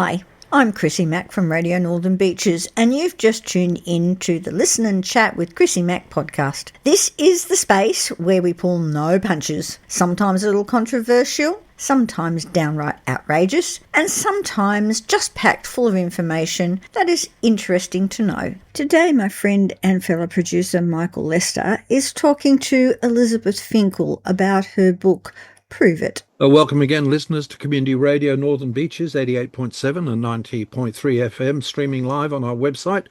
Hi, I'm Chrissy Mack from Radio Northern Beaches, and you've just tuned in to the Listen and Chat with Chrissy Mack podcast. This is the space where we pull no punches, sometimes a little controversial, sometimes downright outrageous, and sometimes just packed full of information that is interesting to know. Today, my friend and fellow producer Michael Lester is talking to Elizabeth Finkel about her book, Prove It. Welcome again, listeners, to Community Radio Northern Beaches, 88.7 and 90.3 FM, streaming live on our website,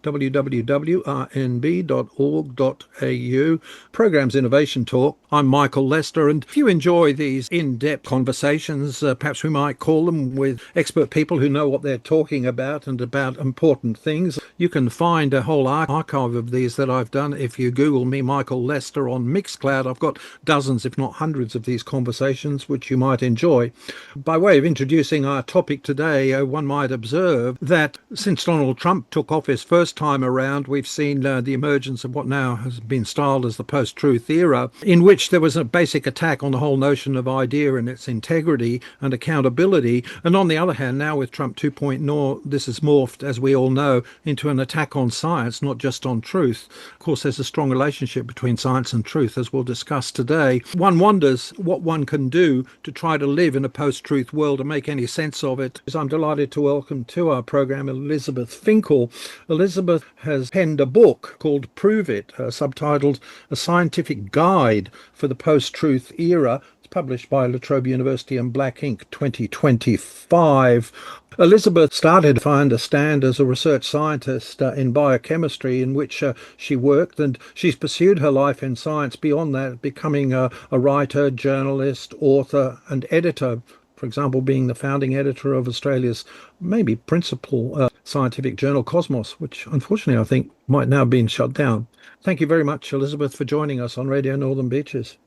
www.rnb.org.au. Program's Innovation Talk. I'm Michael Lester, and if you enjoy these in-depth conversations, perhaps we might call them, with expert people who know what they're talking about and about important things, you can find a whole archive of these that I've done. If you Google me, Michael Lester, on Mixcloud, I've got dozens, if not hundreds, of these conversations, which you might enjoy. By way of introducing our topic today, one might observe that since Donald Trump took office first time around, we've seen the emergence of what now has been styled as the post-truth era, in which there was a basic attack on the whole notion of idea and its integrity and accountability. And on the other hand, now with Trump 2.0, this has morphed, as we all know, into an attack on science, not just on truth. Of course, there's a strong relationship between science and truth, as we'll discuss today. One wonders what one can do to try to live in a post-truth world and make any sense of it. I'm delighted to welcome to our program Elizabeth Finkel. Elizabeth has penned a book called Prove It, subtitled A Scientific Guide for the Post-Truth Era. It's published by La Trobe University and Black Ink 2025. Elizabeth started, if I understand, as a research scientist in biochemistry, in which she worked, and she's pursued her life in science beyond that, becoming a writer, journalist, author and editor. For example, being the founding editor of Australia's maybe principal scientific journal, Cosmos, which unfortunately I think might now have been shut down. Thank you very much, Elizabeth, for joining us on Radio Northern Beaches.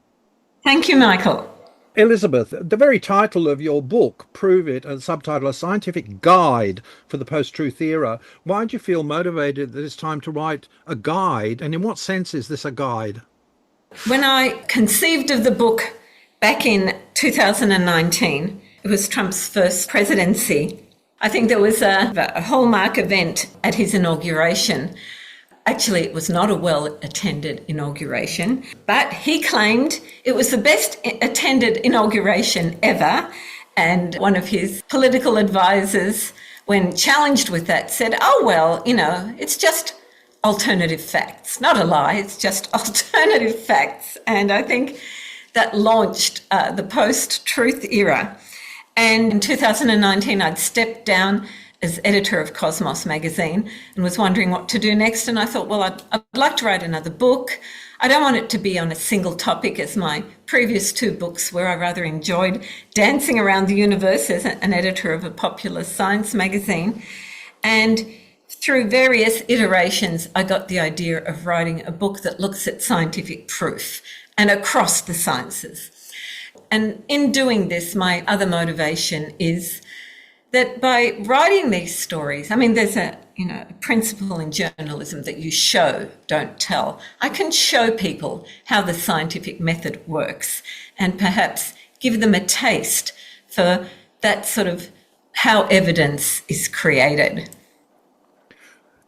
Thank you, Michael. Elizabeth, the very title of your book, Prove It, and subtitle, A Scientific Guide for the Post-Truth Era. Why did you feel motivated that it's time to write a guide? And in what sense is this a guide? When I conceived of the book back in 2019, it was Trump's first presidency. I think there was a hallmark event at his inauguration. Actually, it was not a well-attended inauguration, but he claimed it was the best attended inauguration ever. And one of his political advisors, when challenged with that, said, oh, well, it's just alternative facts. Not a lie, it's just alternative facts. And I think that launched the post-truth era. And in 2019, I'd stepped down as editor of Cosmos magazine and was wondering what to do next. And I thought, well, I'd like to write another book. I don't want it to be on a single topic as my previous two books, where I rather enjoyed dancing around the universe as an editor of a popular science magazine. And through various iterations, I got the idea of writing a book that looks at scientific proof and across the sciences. And in doing this, my other motivation is that by writing these stories, there's a principle in journalism that you show, don't tell. I can show people how the scientific method works and perhaps give them a taste for that sort of how evidence is created.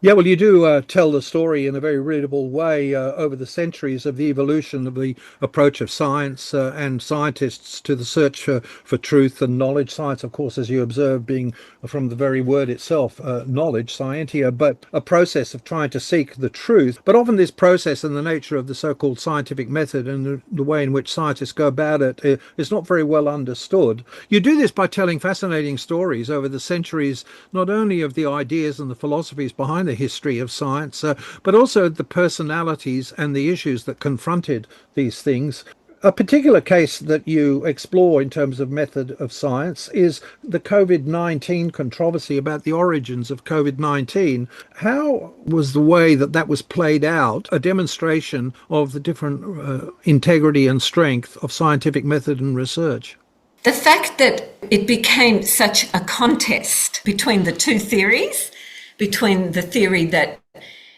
Yeah, well, you do tell the story in a very readable way over the centuries of the evolution of the approach of science and scientists to the search for truth and knowledge. Science, of course, as you observe, being from the very word itself, knowledge, scientia, but a process of trying to seek the truth. But often this process and the nature of the so-called scientific method and the way in which scientists go about it is not very well understood. You do this by telling fascinating stories over the centuries, not only of the ideas and the philosophies behind the history of science, but also the personalities and the issues that confronted these things. A particular case that you explore in terms of method of science is the COVID-19 controversy about the origins of COVID-19. How was the way that was played out a demonstration of the different integrity and strength of scientific method and research? The fact that it became such a contest between the two theories, between the theory that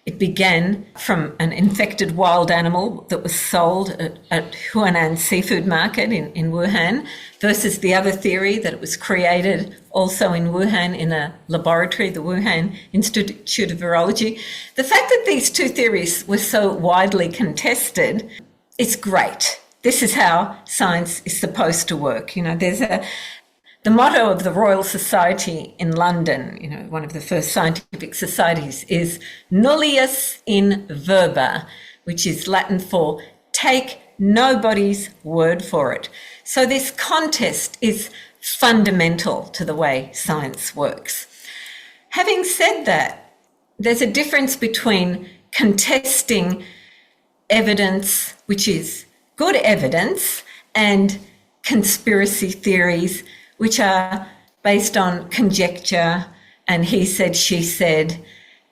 It began from an infected wild animal that was sold at Huanan seafood market in Wuhan, versus the other theory that it was created also in Wuhan in a laboratory, the Wuhan Institute of Virology. The fact that these two theories were so widely contested is great. This is how science is supposed to work. There's the motto of the Royal Society in London, one of the first scientific societies, is nullius in verba, which is Latin for take nobody's word for it. So this contest is fundamental to the way science works. Having said that, there's a difference between contesting evidence, which is good evidence, and conspiracy theories, which are based on conjecture and he said, she said,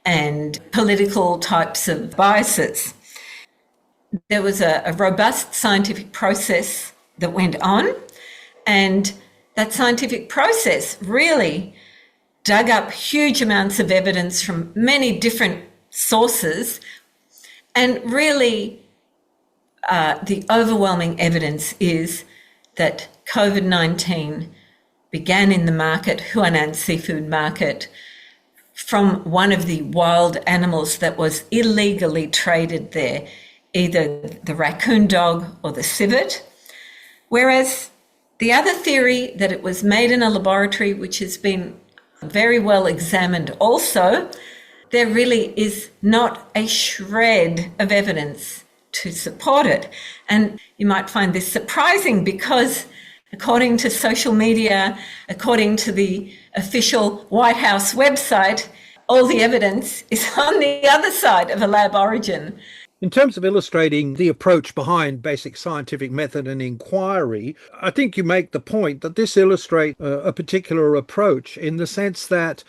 and political types of biases. There was a robust scientific process that went on, and that scientific process really dug up huge amounts of evidence from many different sources, and really the overwhelming evidence is that COVID-19 began in the market, Huanan seafood market, from one of the wild animals that was illegally traded there, either the raccoon dog or the civet. Whereas the other theory, that it was made in a laboratory, which has been very well examined also, there really is not a shred of evidence to support it. And you might find this surprising because according to social media, according to the official White House website, all the evidence is on the other side of a lab origin. In terms of illustrating the approach behind basic scientific method and inquiry, I think you make the point that this illustrates a particular approach in the sense that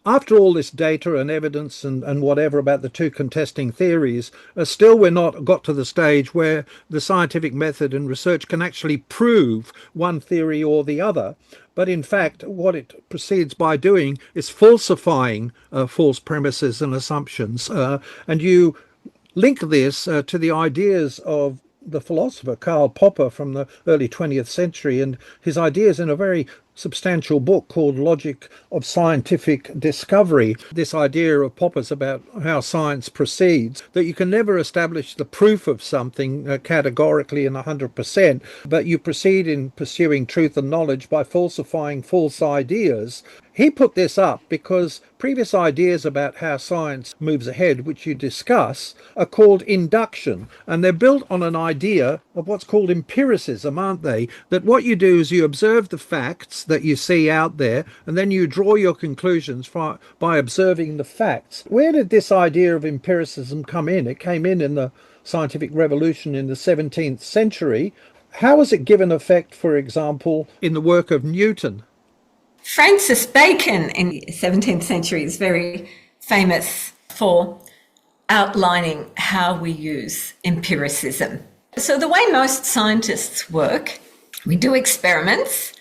after all this data and evidence and whatever about the two contesting theories, still we're not got to the stage where the scientific method and research can actually prove one theory or the other. But in fact, what it proceeds by doing is falsifying false premises and assumptions. And you link this to the ideas of the philosopher Karl Popper from the early 20th century and his ideas in a very substantial book called Logic of Scientific Discovery. This idea of Popper's about how science proceeds, that you can never establish the proof of something categorically and 100%, but you proceed in pursuing truth and knowledge by falsifying false ideas. He put this up because previous ideas about how science moves ahead, which you discuss, are called induction, and they're built on an idea of what's called empiricism, aren't they? That what you do is you observe the facts that you see out there, and then you draw your conclusions by observing the facts. Where did this idea of empiricism come in? It came in the scientific revolution in the 17th century. How was it given effect, for example, in the work of Newton? Francis Bacon in the 17th century is very famous for outlining how we use empiricism. So the way most scientists work, we do experiments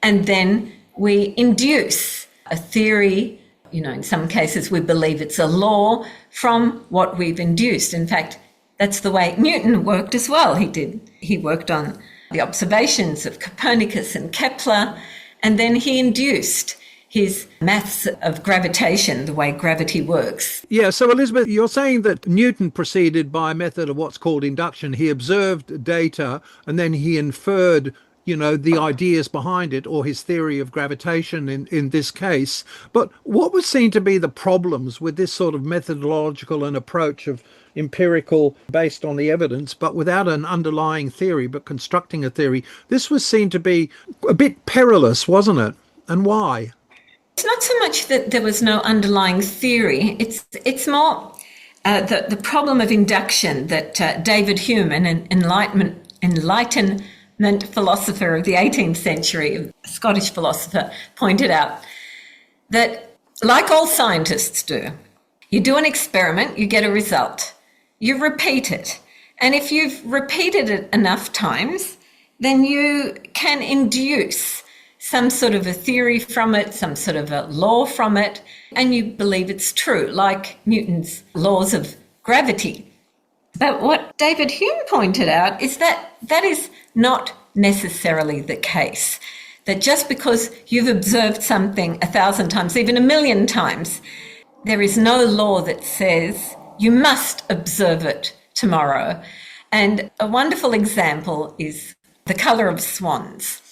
and then we induce a theory. In some cases we believe it's a law from what we've induced. In fact, that's the way Newton worked as well. He worked on the observations of Copernicus and Kepler, and then he induced his maths of gravitation, the way gravity works. Yeah, so Elizabeth, you're saying that Newton proceeded by a method of what's called induction. He observed data and then he inferred, the ideas behind it, or his theory of gravitation in this case. But what was seen to be the problems with this sort of methodological and approach of empirical based on the evidence, but without an underlying theory, but constructing a theory? This was seen to be a bit perilous, wasn't it? And why? It's not so much that there was no underlying theory. It's more the problem of induction that David Hume, an Enlightenment philosopher of the 18th century, a Scottish philosopher, pointed out that, like all scientists do, you do an experiment, you get a result. You repeat it. And if you've repeated it enough times, then you can induce some sort of a theory from it, some sort of a law from it, and you believe it's true, like Newton's laws of gravity. But what David Hume pointed out is that that is not necessarily the case. That just because you've observed something 1,000 times, even 1,000,000 times, there is no law that says you must observe it tomorrow. And a wonderful example is the colour of swans.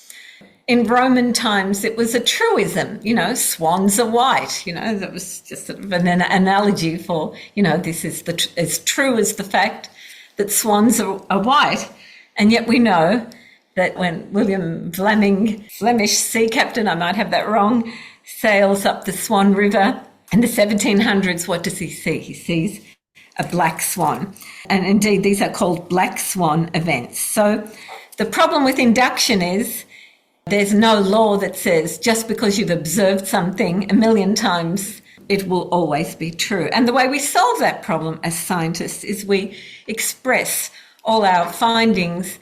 In Roman times, it was a truism, swans are white, that was just sort of an analogy for, this is as true as the fact that swans are white. And yet we know that when William Fleming, Flemish sea captain, I might have that wrong, sails up the Swan River in the 1700s, what does he see? He sees a black swan. And indeed, these are called black swan events. So the problem with induction is there's no law that says just because you've observed something 1,000,000 times, it will always be true. And the way we solve that problem as scientists is we express all our findings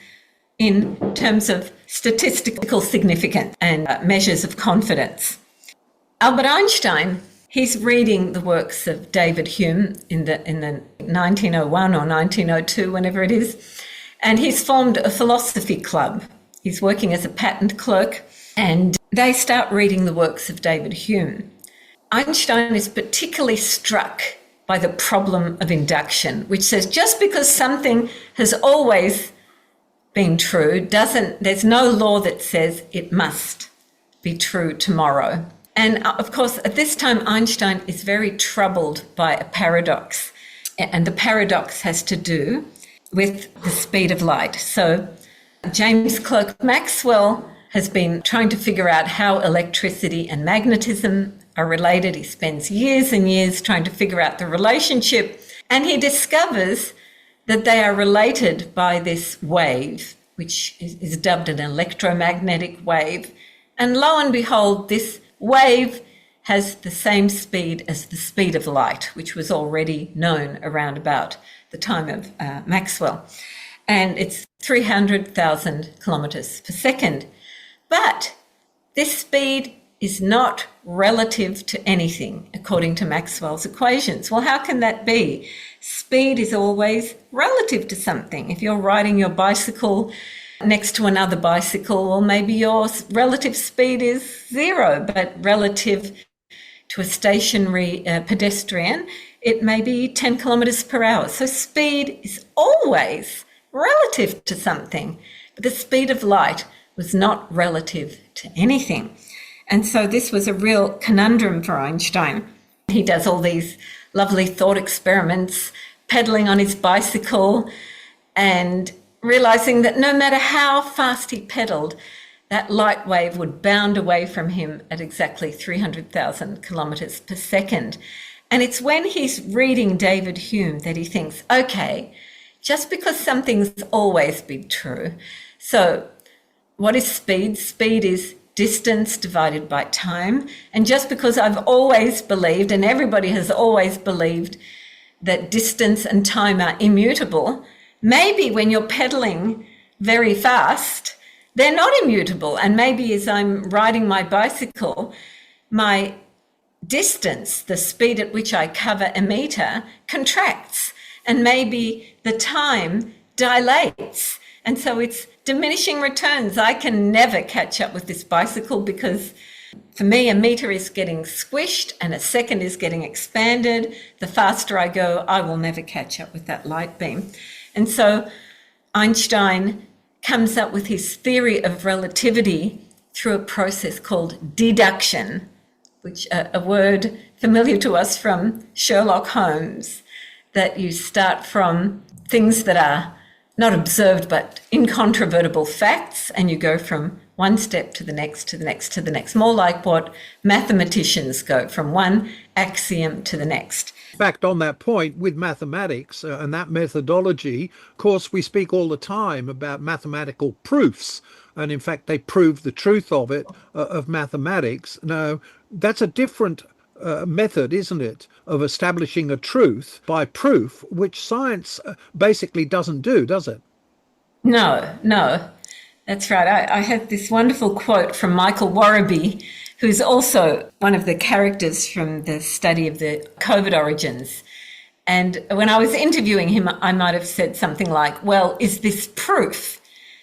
in terms of statistical significance and measures of confidence. Albert Einstein, he's reading the works of David Hume in the 1901 or 1902, whenever it is, and he's formed a philosophy club. He's working as a patent clerk, and they start reading the works of David Hume. Einstein is particularly struck by the problem of induction, which says just because something has always been true there's no law that says it must be true tomorrow. And of course, at this time, Einstein is very troubled by a paradox, and the paradox has to do with the speed of light. So James Clerk Maxwell has been trying to figure out how electricity and magnetism are related. He spends years and years trying to figure out the relationship, and he discovers that they are related by this wave, which is dubbed an electromagnetic wave. And lo and behold, this wave has the same speed as the speed of light, which was already known around about the time of Maxwell. And it's 300,000 kilometres per second. But this speed is not relative to anything, according to Maxwell's equations. Well, how can that be? Speed is always relative to something. If you're riding your bicycle next to another bicycle, well, maybe your relative speed is 0, but relative to a stationary pedestrian, it may be 10 kilometres per hour. So speed is always relative to something, but the speed of light was not relative to anything. And so this was a real conundrum for Einstein. He does all these lovely thought experiments, pedaling on his bicycle and realizing that no matter how fast he pedaled, that light wave would bound away from him at exactly 300,000 kilometres per second. And it's when he's reading David Hume that he thinks, okay, just because something's always been true. So what is speed? Speed is distance divided by time. And just because I've always believed, and everybody has always believed, that distance and time are immutable, maybe when you're pedaling very fast, they're not immutable. And maybe as I'm riding my bicycle, my distance, the speed at which I cover a metre, contracts. And maybe the time dilates. And so it's diminishing returns. I can never catch up with this bicycle because for me, a metre is getting squished and a second is getting expanded. The faster I go, I will never catch up with that light beam. And so Einstein comes up with his theory of relativity through a process called deduction, which a word familiar to us from Sherlock Holmes, that you start from things that are not observed but incontrovertible facts, and you go from one step to the next, to the next, to the next, more like what mathematicians go from one axiom to the next. In fact, on that point, with mathematics and that methodology, of course, we speak all the time about mathematical proofs. And in fact, they prove the truth of it, of mathematics. Now, that's a different method, isn't it, of establishing a truth by proof, which science basically doesn't do, does it? No. That's right. I had this wonderful quote from Michael Warraby, who's also one of the characters from the study of the COVID origins. And when I was interviewing him, I might have said something like, well, is this proof?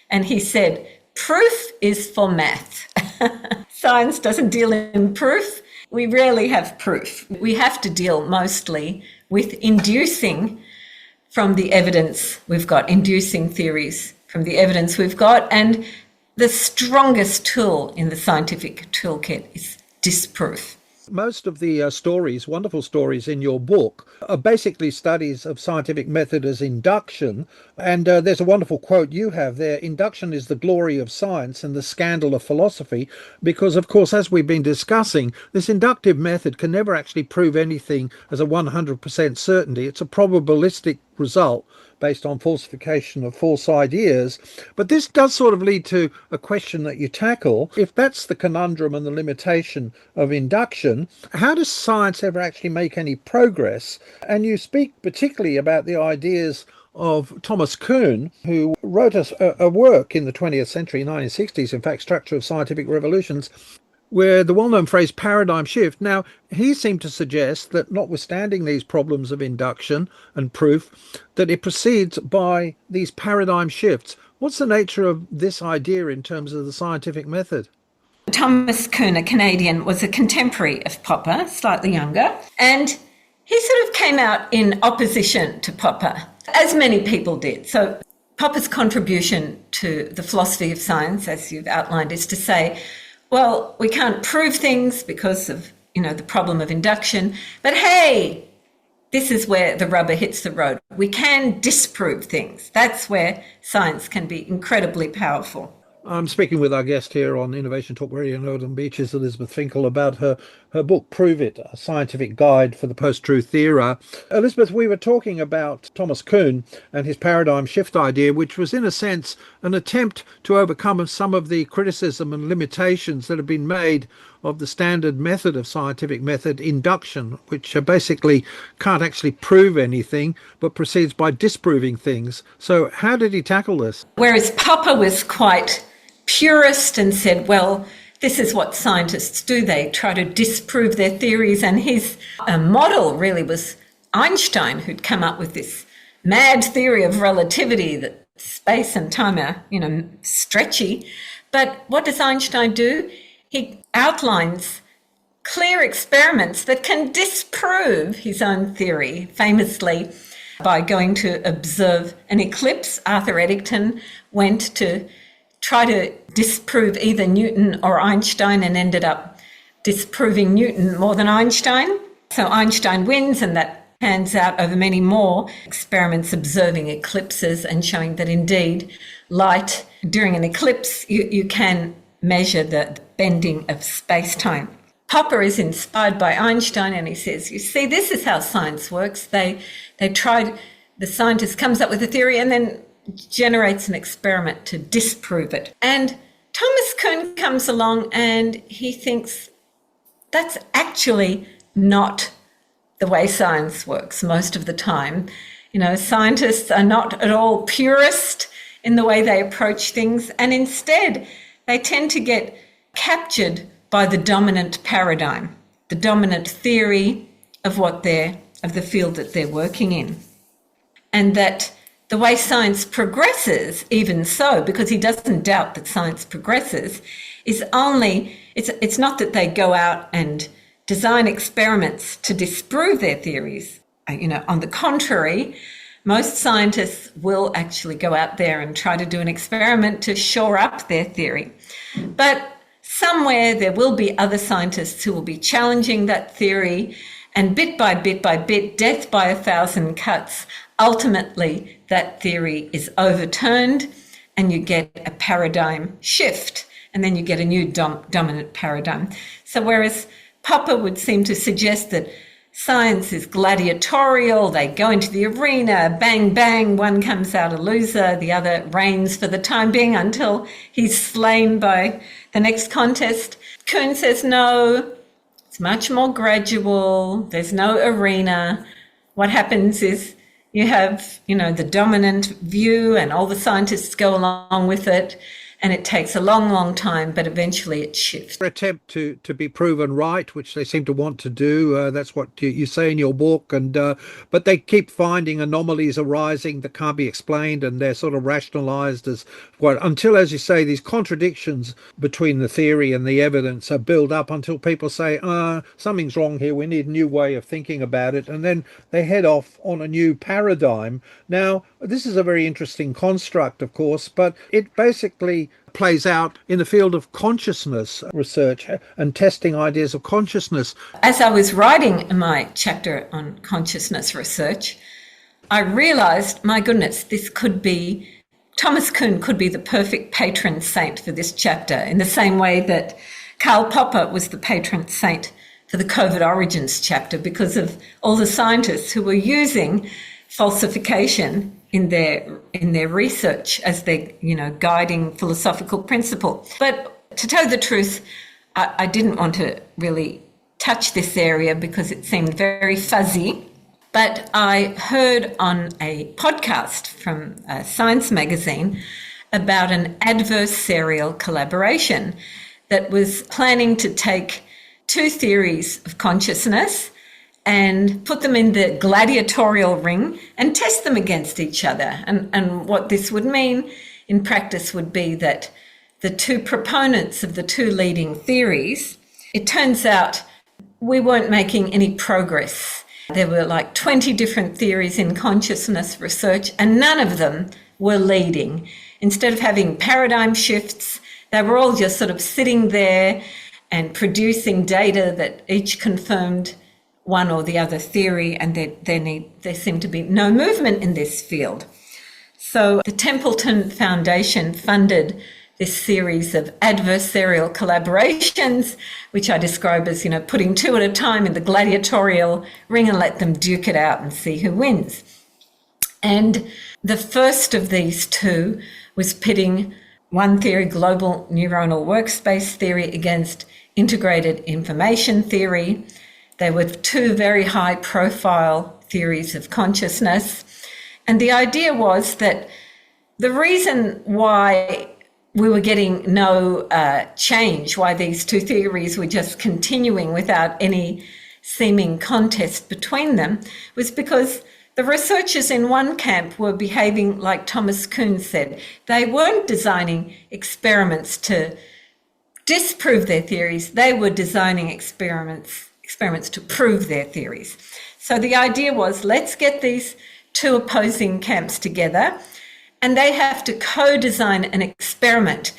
And he said, proof is for math. Science doesn't deal in proof. We rarely have proof. We have to deal mostly with inducing from the evidence we've got, inducing theories from the evidence we've got. And the strongest tool in the scientific toolkit is disproof. Most of the stories, wonderful stories in your book, are basically studies of scientific method as induction. And there's a wonderful quote you have there: induction is the glory of science and the scandal of philosophy, because, of course, as we've been discussing, this inductive method can never actually prove anything as a 100% certainty. It's a probabilistic result based on falsification of false ideas. But this does sort of lead to a question that you tackle. If that's the conundrum and the limitation of induction, how does science ever actually make any progress? And you speak particularly about the ideas of Thomas Kuhn, who wrote a work in the 20th century, 1960s, in fact, Structure of Scientific Revolutions, where the well-known phrase paradigm shift. Now, he seemed to suggest that notwithstanding these problems of induction and proof, that it proceeds by these paradigm shifts. What's the nature of this idea in terms of the scientific method? Thomas Kuhn, a Canadian, was a contemporary of Popper, slightly younger, and he sort of came out in opposition to Popper, as many people did. So Popper's contribution to the philosophy of science, as you've outlined, is to say, well, we can't prove things because of, the problem of induction, but hey, this is where the rubber hits the road. We can disprove things. That's where science can be incredibly powerful. I'm speaking with our guest here on Innovation Talk Radio Northern Beaches, Elizabeth Finkel, about her book, Prove It, a scientific guide for the post-truth era. Elizabeth, we were talking about Thomas Kuhn and his paradigm shift idea, which was in a sense an attempt to overcome some of the criticism and limitations that have been made of the standard method of scientific method, induction, which basically can't actually prove anything, but proceeds by disproving things. So how did he tackle this? Whereas Popper was quite purist and said, well, this is what scientists do. They try to disprove their theories. And his model really was Einstein, who'd come up with this mad theory of relativity that space and time are, stretchy. But what does Einstein do? He outlines clear experiments that can disprove his own theory, famously by going to observe an eclipse. Arthur Eddington went to try to disprove either Newton or Einstein and ended up disproving Newton more than Einstein. So Einstein wins, and that pans out over many more experiments observing eclipses and showing that indeed light during an eclipse, you can measure the bending of space-time. Popper is inspired by Einstein, and he says, you see, this is how science works. The scientist comes up with a theory and then generates an experiment to disprove it. And Thomas Kuhn comes along and he thinks that's actually not the way science works most of the time. Scientists are not at all purist in the way they approach things, and instead they tend to get captured by the dominant paradigm, the dominant theory of the field that they're working in. And that the way science progresses, even so, because he doesn't doubt that science progresses, is it's not that they go out and design experiments to disprove their theories. On the contrary, most scientists will actually go out there and try to do an experiment to shore up their theory. But somewhere there will be other scientists who will be challenging that theory, and bit by bit, death by 1,000 cuts, ultimately that theory is overturned and you get a paradigm shift, and then you get a new dominant paradigm. So whereas Popper would seem to suggest that science is gladiatorial, they go into the arena, bang, bang, one comes out a loser, the other reigns for the time being until he's slain by the next contest. Kuhn says, no, it's much more gradual, there's no arena. What happens is you have, the dominant view and all the scientists go along with it, and it takes a long, long time, but eventually it shifts. Attempt to be proven right, which they seem to want to do. That's what you say in your book, and but they keep finding anomalies arising that can't be explained, and they're sort of rationalized as what, until, as you say, these contradictions between the theory and the evidence are built up until people say, something's wrong here, we need a new way of thinking about it, and then they head off on a new paradigm. Now, this is a very interesting construct, of course, but it basically plays out in the field of consciousness research and testing ideas of consciousness. As I was writing my chapter on consciousness research, I realized, my goodness, Thomas Kuhn could be the perfect patron saint for this chapter, in the same way that Karl Popper was the patron saint for the COVID origins chapter, because of all the scientists who were using falsification in their research as their guiding philosophical principle. But to tell the truth, I didn't want to really touch this area because it seemed very fuzzy. But I heard on a podcast from Science magazine about an adversarial collaboration that was planning to take two theories of consciousness and put them in the gladiatorial ring and test them against each other. And what this would mean in practice would be that the two proponents of the two leading theories, it turns out we weren't making any progress. There were like 20 different theories in consciousness research, and none of them were leading. Instead of having paradigm shifts, they were all just sort of sitting there and producing data that each confirmed one or the other theory, and there seemed to be no movement in this field. So the Templeton Foundation funded this series of adversarial collaborations, which I describe as, putting two at a time in the gladiatorial ring and let them duke it out and see who wins. And the first of these two was pitting one theory, global neuronal workspace theory, against integrated information theory. They were two very high-profile theories of consciousness. And the idea was that the reason why we were getting no change, why these two theories were just continuing without any seeming contest between them, was because the researchers in one camp were behaving like Thomas Kuhn said. They weren't designing experiments to disprove their theories. They were designing experiments to prove their theories. So the idea was, let's get these two opposing camps together, and they have to co-design an experiment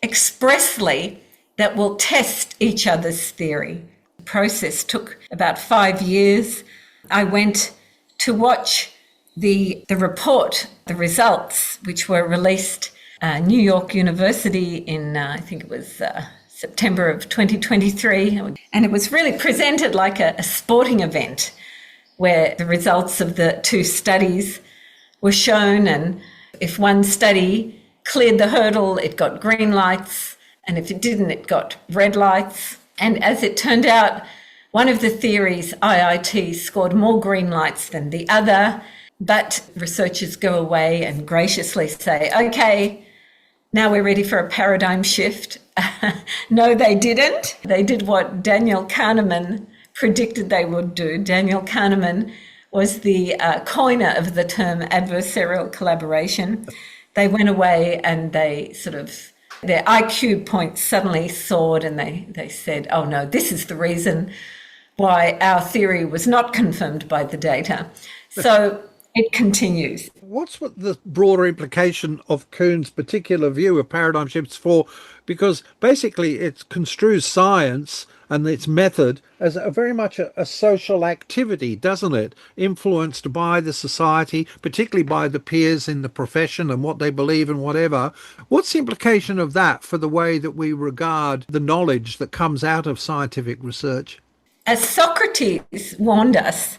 expressly that will test each other's theory. The process took about 5 years. I went to watch the report, the results, which were released New York University in, I think it was September of 2023. And it was really presented like a sporting event where the results of the two studies were shown. And if one study cleared the hurdle, it got green lights. And if it didn't, it got red lights. And as it turned out, one of the theories, IIT, scored more green lights than the other. But researchers go away and graciously say, okay, now we're ready for a paradigm shift. No, they didn't. They did what Daniel Kahneman predicted they would do. Daniel Kahneman was the coiner of the term adversarial collaboration. They went away and they their IQ points suddenly soared, and they said, oh no, this is the reason why our theory was not confirmed by the data. So it continues. What's the broader implication of Kuhn's particular view of paradigm shifts for? Because basically it construes science and its method as very much a social activity, doesn't it? Influenced by the society, particularly by the peers in the profession and what they believe and whatever. What's the implication of that for the way that we regard the knowledge that comes out of scientific research? As Socrates warned us,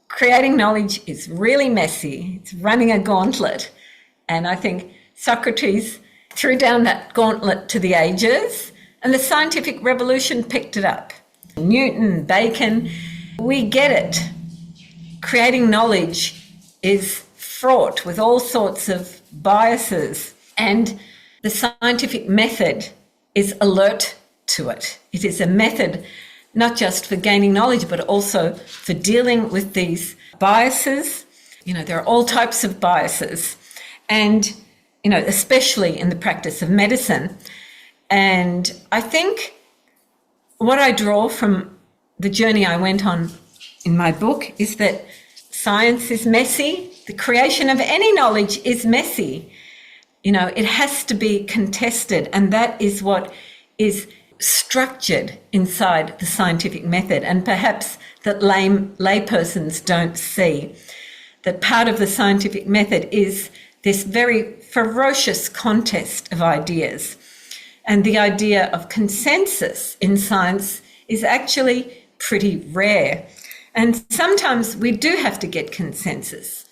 creating knowledge is really messy. It's running a gauntlet. And I think Socrates threw down that gauntlet to the ages, and the scientific revolution picked it up. Newton, Bacon, we get it. Creating knowledge is fraught with all sorts of biases. And the scientific method is alert to it. It is a method not just for gaining knowledge, but also for dealing with these biases. There are all types of biases, and, especially in the practice of medicine. And I think what I draw from the journey I went on in my book is that science is messy. The creation of any knowledge is messy. It has to be contested, and that is what is structured inside the scientific method, and perhaps that laypersons don't see. That part of the scientific method is this very ferocious contest of ideas. And the idea of consensus in science is actually pretty rare. And sometimes we do have to get consensus.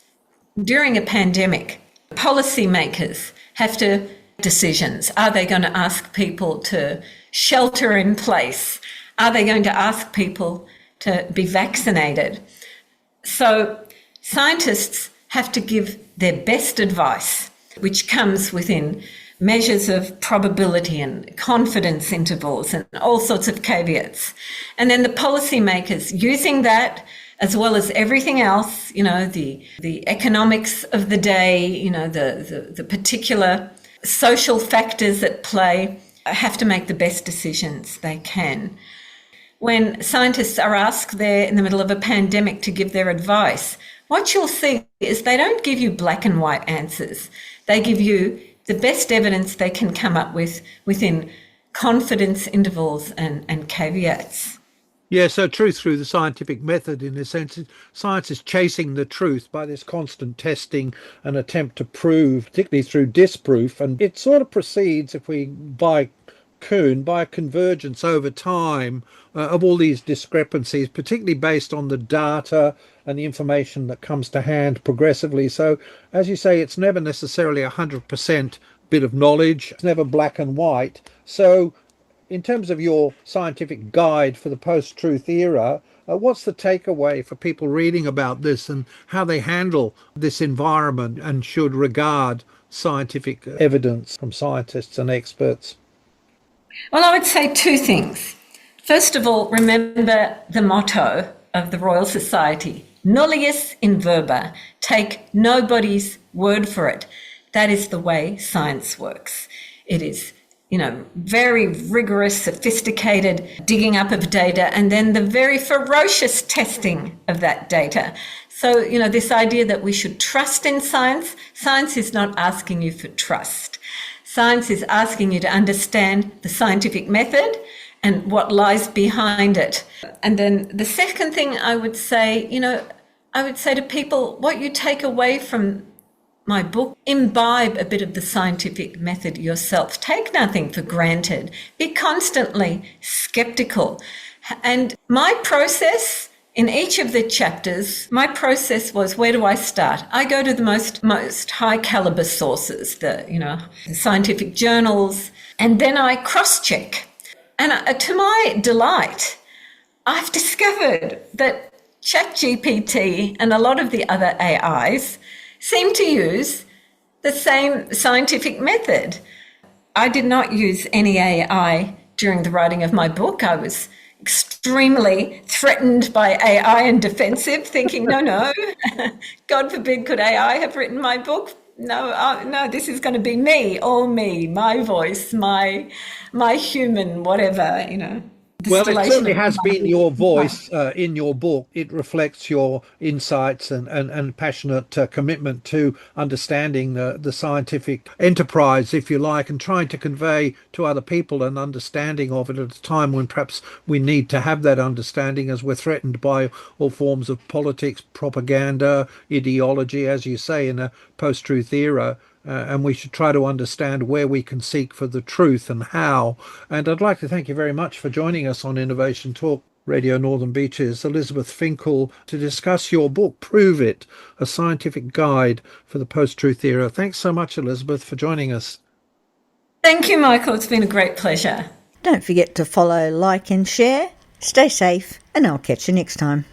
During a pandemic, policymakers have to decisions. Are they going to ask people to shelter in place? Are they going to ask people to be vaccinated? So scientists have to give their best advice, which comes within measures of probability and confidence intervals and all sorts of caveats. And then the policymakers, using that as well as everything else, the economics of the day, the particular social factors at play, have to make the best decisions they can. When scientists are asked there in the middle of a pandemic to give their advice, what you'll see is they don't give you black and white answers. They give you the best evidence they can come up with within confidence intervals and caveats. Yeah, so truth through the scientific method, in a sense, science is chasing the truth by this constant testing and attempt to prove, particularly through disproof. And it sort of proceeds, if we by a convergence over time of all these discrepancies, particularly based on the data and the information that comes to hand progressively. So, as you say, it's never necessarily 100% bit of knowledge. It's never black and white. So, in terms of your scientific guide for the post-truth era, what's the takeaway for people reading about this and how they handle this environment and should regard scientific evidence from scientists and experts? Well, I would say two things. First of all, remember the motto of the Royal Society, nullius in verba, take nobody's word for it. That is the way science works. It is very rigorous, sophisticated digging up of data, and then the very ferocious testing of that data. So, this idea that we should trust in science, science is not asking you for trust. Science is asking you to understand the scientific method and what lies behind it. And then the second thing I would say, to people, what you take away from my book, imbibe a bit of the scientific method yourself. Take nothing for granted. Be constantly skeptical. And my process in each of the chapters, my process was, where do I start? I go to the most high caliber sources, the scientific journals, and then I cross-check. And to my delight, I've discovered that ChatGPT and a lot of the other AIs seem to use the same scientific method. I did not use any AI during the writing of my book. I was extremely threatened by AI and defensive, thinking, no, God forbid could AI have written my book? No, this is going to be me, all me, my voice, my human, whatever, Well, it certainly has been your voice in your book. It reflects your insights and passionate commitment to understanding the scientific enterprise, if you like, and trying to convey to other people an understanding of it at a time when perhaps we need to have that understanding, as we're threatened by all forms of politics, propaganda, ideology, as you say, in a post-truth era. And we should try to understand where we can seek for the truth and how. And I'd like to thank you very much for joining us on Innovation Talk Radio Northern Beaches, Elizabeth Finkel, to discuss your book, Prove It, a scientific guide for the post-truth era. Thanks so much, Elizabeth, for joining us. Thank you, Michael. It's been a great pleasure. Don't forget to follow, like and share. Stay safe, and I'll catch you next time.